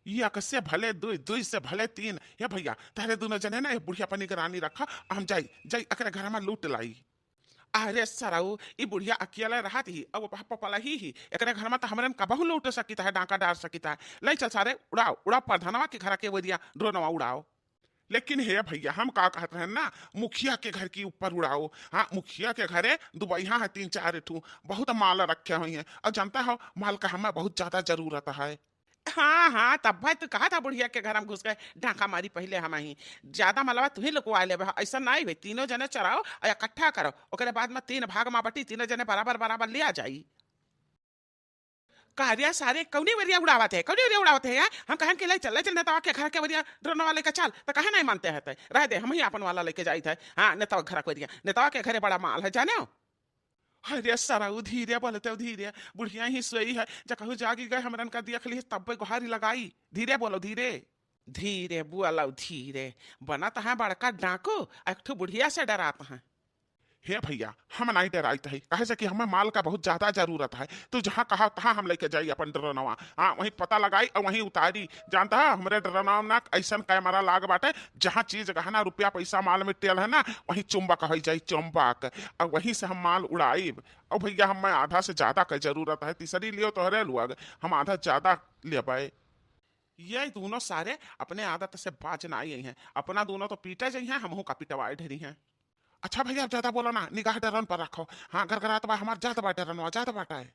या कसे भले दुई दुई से भले तीन। ये भैया तारे दोनों जने ना ये बुढ़िया पर निगरानी रखा, हम जाई जाई अकरे घर में लूट लाई। अरे सराऊ ई बुढ़िया अकेले रहत ही अब पपला ही एकरे घर में तो हमरन कबहू लूट सकिता है, डाका डाल सकिता है। ले चल सारे उड़ाओ उड़ाओ प्रधानवा के घर के वरिया ड्रोनवा उड़ाओ। लेकिन हे भैया हम का कहते हैं ना, मुखिया के घर की ऊपर उड़ाओ। हाँ मुखिया के घरे दुबैया है तीन चार ठू, बहुत माल रखे हुए हैं और जानता हो माल का हमें बहुत ज्यादा जरूरत है। हाँ हाँ तब भाई तू कहा था बुढ़िया के घर हम घुस गए ढाका मारी पहले हम ही ज्यादा मलबा तू ही लोग आए ऐसा नहीं भाई, तीनों जने चराओ और इकट्ठा करो, ओकरे बाद में तीन भाग में बटी, तीनों जने बराबर बराबर ले आ जाई। कार्या सारे कौनी वरिया उड़ावत है, कौनी वरिया उड़ावत है यार। हम कहें कि ले चल ले चल नेता के घर के वरिया ड्रोन वाले का चाल तो कहे नहीं मानते हैं, रह दे हम ही अपन वाला लेके जाई थे। हाँ नेता के घर के वरिया, नेता के घरे बड़ा माल है जाने हो। अरे सराऊ धीरे बोलते हो धीरे, बुढ़िया ही सोई है जकहू जागी गए हमरन का देख ली तब पे गुहारी लगाई। धीरे बोलो धीरे। धीरे बोलो धीरे, बनत है बड़का डाकू एक ठो बुढ़िया से डराता है। हे भैया हम नहीं डराइत है, कहे से कि हमें माल का बहुत ज्यादा जरूरत है। तू जहाँ कहा तहाँ हम लेके जाई अपन ड्रोनवा, हाँ वहीं पता लगाई और वहीं उतारी। जानता है हमरे ड्रोनवा ना ऐसा कैमरा लाग बाटे, जहाँ चीज गहना रुपया पैसा माल में टेल है ना वहीं चुंबक हो जाई चुंबक, और वहीं से हम माल उड़ाई। और भैया हमें आधा से ज्यादा का जरूरत है, तीसरी लियो तोहरे लुअग हम आधा ज्यादा ले। ये दोनों सारे अपने आदत से बाज ना आई हैं, अपना दोनों तो पीटे जाइ हैं, हमहू का पिटवाए ढेरी हैं। अच्छा भैया अब ज्यादा बोलो ना, निगाह डरन पर रखो। हाँ घर घर आता हमार जात बाटे रनवा जात बाटा है।